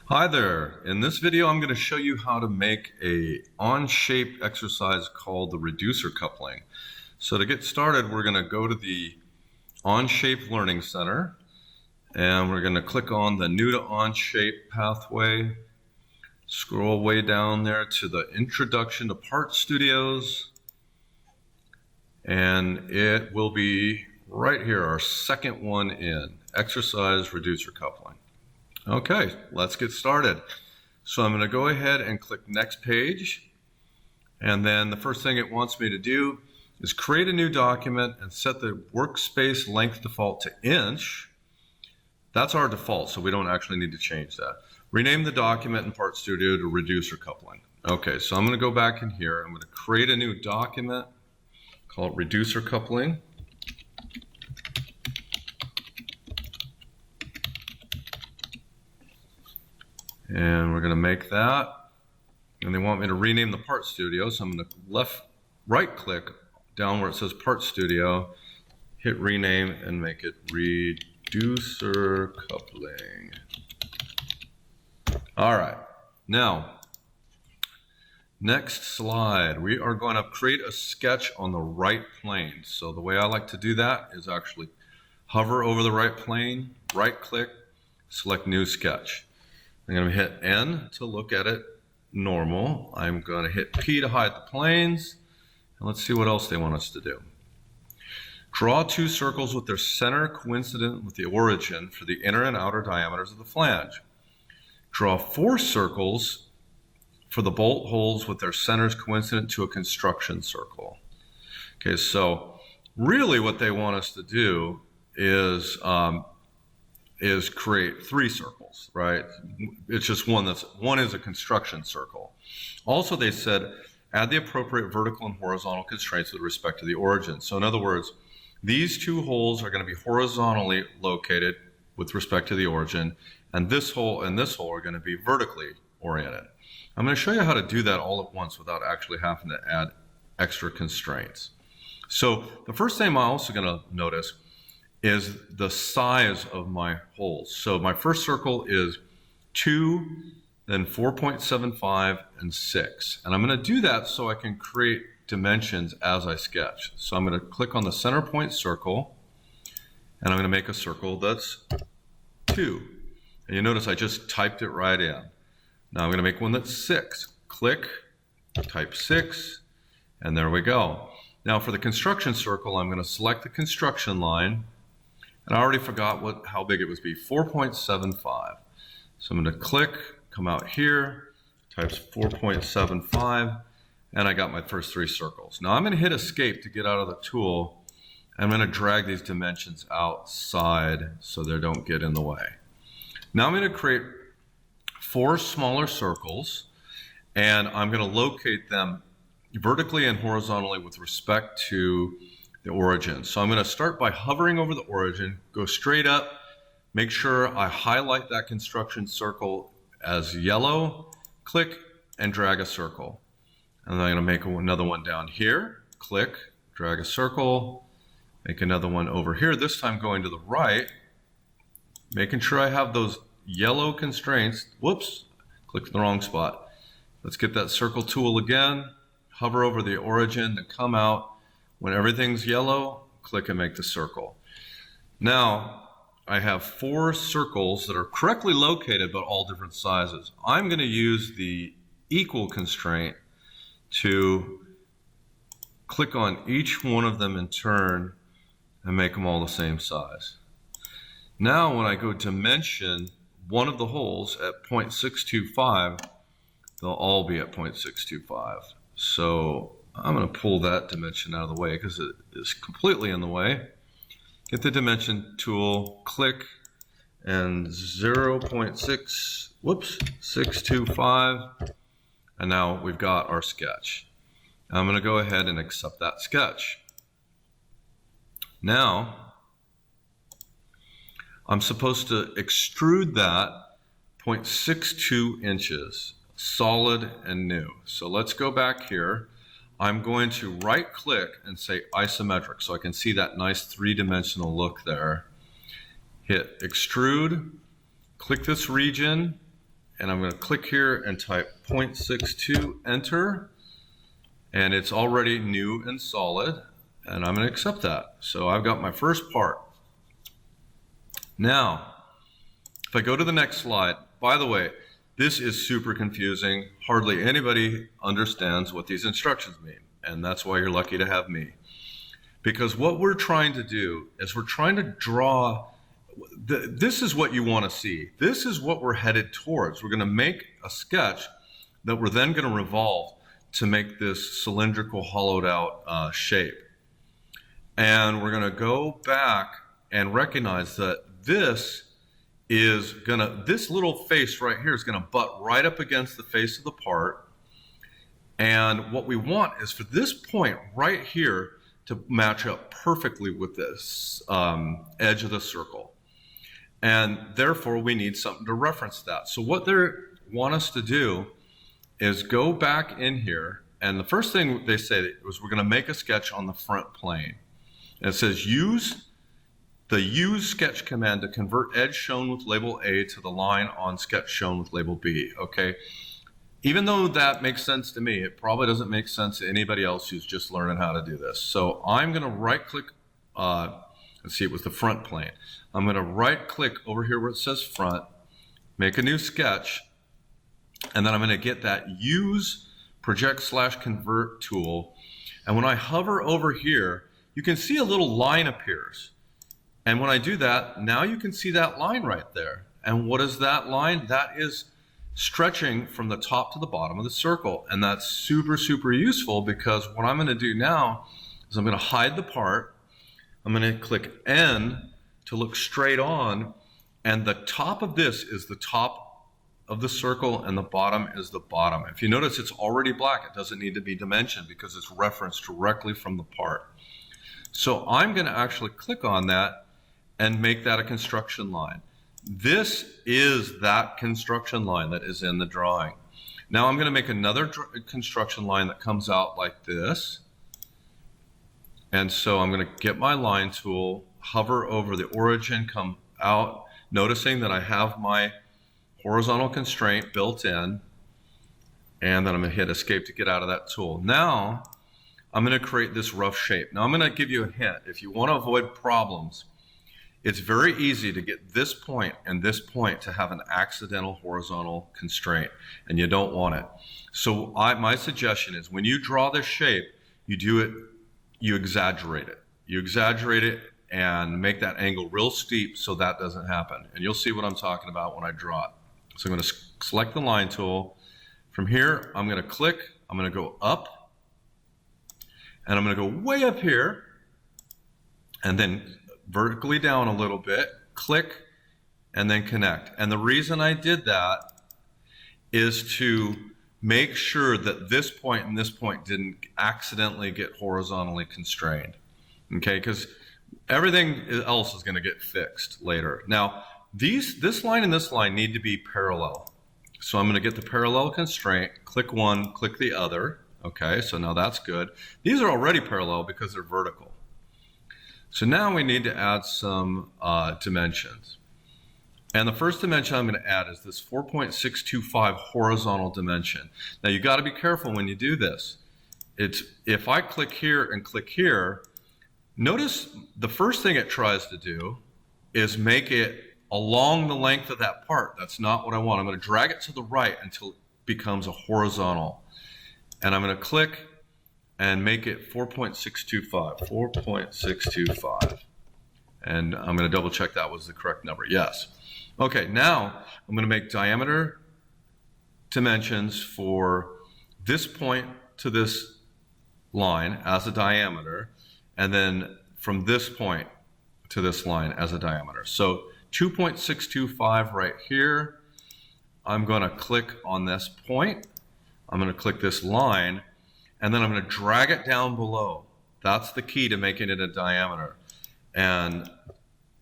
Hi there. In this video, I'm going to show you how to make a on-shape exercise called the reducer coupling. So to get started, we're going to go to the On-Shape Learning Center, and we're going to click on the New to On-Shape pathway, scroll way down there to the Introduction to Part Studios, and it will be right here, our second one in, Exercise Reducer Coupling. Okay, let's get started. So I'm going to go ahead and click Next Page. And then the first thing it wants me to do is create a new document and set the workspace length default to inch. That's our default, so we don't actually need to change that. Rename the document in Part Studio to Reducer Coupling. Okay, so I'm going to go back in here. I'm going to create a new document, call it Reducer Coupling. And we're going to make that, and they want me to rename the Part Studio, so I'm going to right click down where it says Part Studio, hit rename, and make it Reducer Coupling. All right, now next slide, we are going to create a sketch on the right plane. So the way I like to do that is actually hover over the right plane, right click, select New Sketch. I'm going to hit N to look at it normal. I'm going to hit P to hide the planes. And let's see what else they want us to do. Draw two circles with their center coincident with the origin for the inner and outer diameters of the flange. Draw four circles for the bolt holes with their centers coincident to a construction circle. Okay, so really what they want us to do is create three circles, right? It's just one is a construction circle. Also, they said add the appropriate vertical and horizontal constraints with respect to the origin. So in other words, these two holes are going to be horizontally located with respect to the origin, and this hole and this hole are going to be vertically oriented. I'm going to show you how to do that all at once without actually having to add extra constraints. So the first thing I'm also going to notice is the size of my holes. So my first circle is 2, then 4.75, and 6. And I'm going to do that so I can create dimensions as I sketch. So I'm going to click on the center point circle, and I'm going to make a circle that's 2. And you notice I just typed it right in. Now I'm going to make one that's 6. Click, type 6, and there we go. Now for the construction circle, I'm going to select the construction line. And I already forgot how big it was 4.75. So I'm going to click, come out here, types 4.75, and I got my first three circles. Now I'm going to hit escape to get out of the tool. I'm going to drag these dimensions outside so they don't get in the way. Now I'm going to create four smaller circles, and I'm going to locate them vertically and horizontally with respect to the origin. So I'm going to start by hovering over the origin, go straight up, make sure I highlight that construction circle as yellow, click, and drag a circle. And then I'm going to make another one down here, click, drag a circle, make another one over here, this time going to the right, making sure I have those yellow constraints. Whoops, clicked the wrong spot. Let's get that circle tool again, hover over the origin, then come out. When everything's yellow, click and make the circle. Now, I have four circles that are correctly located, but all different sizes. I'm going to use the equal constraint to click on each one of them in turn and make them all the same size. Now, when I go dimension one of the holes at 0.625, they'll all be at 0.625. So I'm going to pull that dimension out of the way because it is completely in the way. Get the dimension tool, click, and 625, and now we've got our sketch. I'm going to go ahead and accept that sketch. Now, I'm supposed to extrude that 0.62 inches, solid and new. So let's go back here. I'm going to right click and say isometric so I can see that nice three-dimensional look there. Hit extrude, click this region, and I'm going to click here and type 0.62, enter, and it's already new and solid, and I'm going to accept that. So I've got my first part. Now, if I go to the next slide, by the way, this is super confusing. Hardly anybody understands what these instructions mean, and that's why you're lucky to have me. Because what we're trying to do is we're trying to draw, this is what you want to see. This is what we're headed towards. We're going to make a sketch that we're then going to revolve to make this cylindrical hollowed out shape. And we're going to go back and recognize that this little face right here is going to butt right up against the face of the part. And what we want is for this point right here to match up perfectly with this edge of the circle. And therefore we need something to reference that. So what they want us to do is go back in here, and the first thing they say was we're going to make a sketch on the front plane. And it says use sketch command to convert edge shown with label A to the line on sketch shown with label B, okay? Even though that makes sense to me, it probably doesn't make sense to anybody else who's just learning how to do this. So I'm going to right-click, let's see, it was the front plane. I'm going to right-click over here where it says front, make a new sketch, and then I'm going to get that use project/convert tool. And when I hover over here, you can see a little line appears. And when I do that, now you can see that line right there. And what is that line? That is stretching from the top to the bottom of the circle. And that's super, super useful, because what I'm going to do now is I'm going to hide the part. I'm going to click N to look straight on. And the top of this is the top of the circle and the bottom is the bottom. If you notice, it's already black. It doesn't need to be dimensioned because it's referenced directly from the part. So I'm going to actually click on that and make that a construction line. This is that construction line that is in the drawing. Now I'm going to make another construction line that comes out like this. And so I'm going to get my line tool, hover over the origin, come out, noticing that I have my horizontal constraint built in, and then I'm going to hit escape to get out of that tool. Now I'm going to create this rough shape. Now I'm going to give you a hint. If you want to avoid problems, it's very easy to get this point and this point to have an accidental horizontal constraint, and you don't want it. So my suggestion is when you draw this shape, you exaggerate it. You exaggerate it and make that angle real steep so that doesn't happen. And you'll see what I'm talking about when I draw it. So I'm going to select the line tool. From here, I'm going to click, I'm going to go up, and I'm going to go way up here, and then vertically down a little bit, click, and then connect. And the reason I did that is to make sure that this point and this point didn't accidentally get horizontally constrained, okay? Because everything else is going to get fixed later. Now, this line and this line need to be parallel. So I'm going to get the parallel constraint, click one, click the other, okay? So now that's good. These are already parallel because they're vertical. So now we need to add some dimensions. And the first dimension I'm going to add is this 4.625 horizontal dimension. Now you got to be careful when you do this. If I click here and click here, notice the first thing it tries to do is make it along the length of that part. That's not what I want. I'm going to drag it to the right until it becomes a horizontal. And I'm going to click and make it 4.625, 4.625. And I'm going to double check that was the correct number. Yes. Okay, now I'm going to make diameter dimensions for this point to this line as a diameter, and then from this point to this line as a diameter. So 2.625 right here. I'm going to click on this point. I'm going to click this line, and then I'm going to drag it down below. That's the key to making it a diameter. And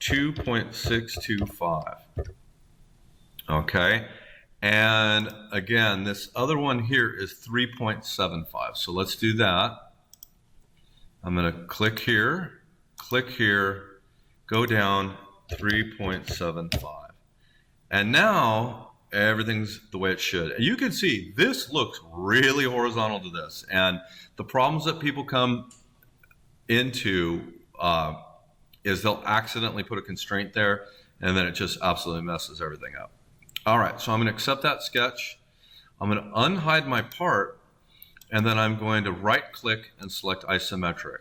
2.625. Okay. And again, this other one here is 3.75. So let's do that. I'm going to click here, go down 3.75. And now, everything's the way it should. You can see this looks really horizontal to this, and the problems that people come into is they'll accidentally put a constraint there, and then it just absolutely messes everything up. All right, so I'm going to accept that sketch. I'm going to unhide my part, and then I'm going to right-click and select isometric.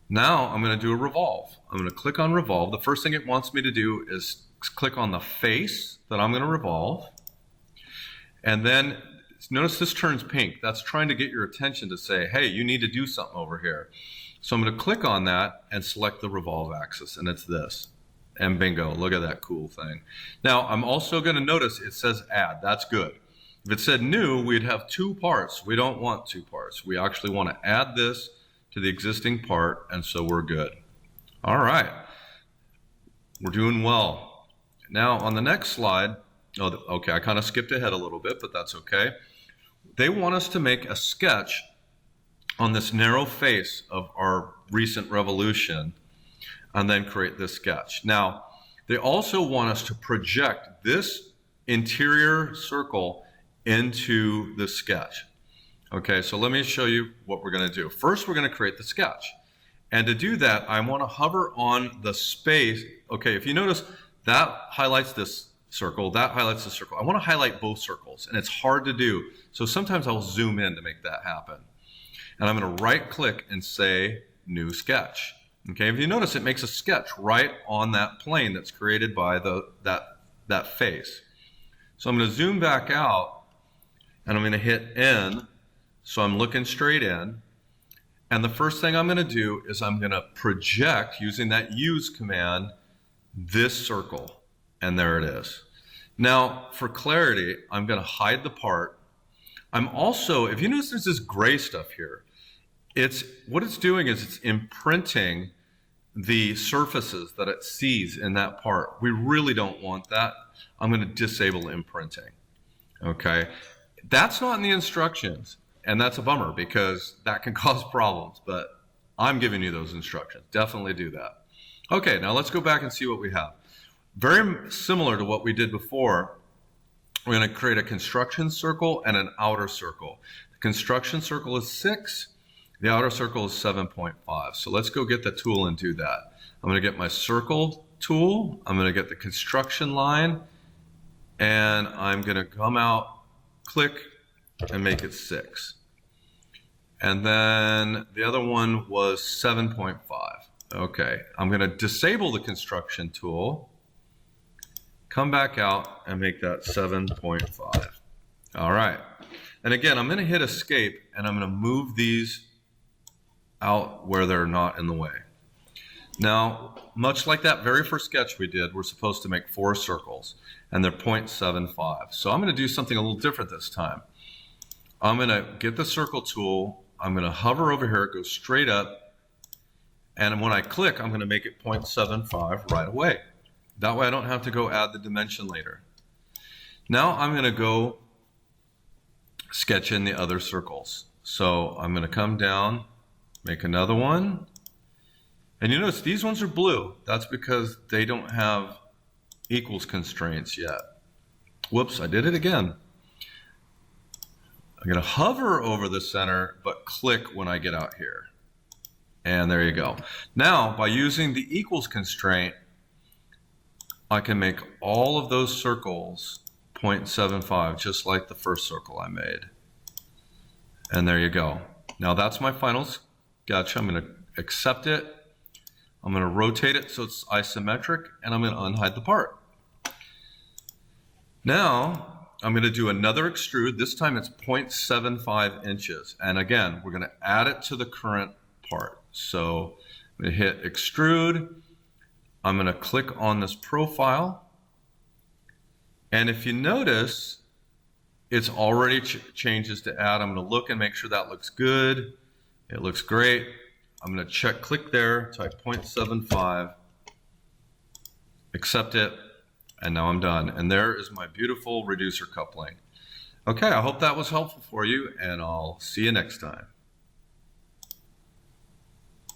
Now I'm going to do a revolve. I'm going to click on revolve. The first thing it wants me to do is click on the face that I'm going to revolve. And then notice this turns pink. That's trying to get your attention to say, hey, you need to do something over here. So I'm going to click on that and select the revolve axis, and it's this. And bingo, look at that cool thing. Now I'm also going to notice it says add. That's good. If it said new, we'd have two parts. We don't want two parts. We actually want to add this to the existing part, and so we're good. All right, we're doing well. Now on the next slide, okay, I kind of skipped ahead a little bit, but that's okay. They want us to make a sketch on this narrow face of our recent revolution, and then create this sketch. Now, they also want us to project this interior circle into the sketch. Okay, so let me show you what we're going to do. First, we're going to create the sketch. And to do that, I want to hover on the space. Okay, if you notice, that highlights this circle, that highlights the circle. I want to highlight both circles, and it's hard to do. So sometimes I'll zoom in to make that happen. And I'm going to right-click and say New Sketch. Okay, if you notice, it makes a sketch right on that plane that's created by that face. So I'm going to zoom back out, and I'm going to hit N, so I'm looking straight in. And the first thing I'm going to do is I'm going to project, using that use command, this circle. And there it is. Now, for clarity, I'm going to hide the part. I'm also, if you notice there's this gray stuff here, what it's doing is it's imprinting the surfaces that it sees in that part. We really don't want that. I'm going to disable imprinting. Okay, that's not in the instructions, and that's a bummer because that can cause problems, but I'm giving you those instructions. Definitely do that. Okay, now let's go back and see what we have. Very similar to what we did before. We're going to create a construction circle and an outer circle. The construction circle is 6. The outer circle is 7.5. So let's go get the tool and do that. I'm going to get my circle tool. I'm going to get the construction line, and I'm going to come out, click, and make it 6. And then the other one was 7.5. Okay, I'm going to disable the construction tool, come back out, and make that 7.5. All right. And again, I'm going to hit escape, and I'm going to move these out where they're not in the way. Now, much like that very first sketch we did, we're supposed to make 4 circles, and they're 0.75. So I'm going to do something a little different this time. I'm going to get the circle tool, I'm going to hover over here, go straight up, and when I click, I'm going to make it 0.75 right away. That way I don't have to go add the dimension later. Now I'm going to go sketch in the other circles. So I'm going to come down, make another one. And you notice these ones are blue. That's because they don't have equals constraints yet. Whoops, I did it again. I'm going to hover over the center, but click when I get out here. And there you go. Now, by using the equals constraint, I can make all of those circles 0.75, just like the first circle I made. And there you go. Now that's my final sketch. I'm going to accept it. I'm going to rotate it so it's isometric, and I'm going to unhide the part. Now I'm going to do another extrude. This time it's 0.75 inches. And again, we're going to add it to the current part. So I'm going to hit extrude. I'm going to click on this profile. And if you notice, it's already changes to add. I'm going to look and make sure that looks good. It looks great. I'm going to click there, type 0.75, accept it, and now I'm done. And there is my beautiful reducer coupling. Okay, I hope that was helpful for you, and I'll see you next time.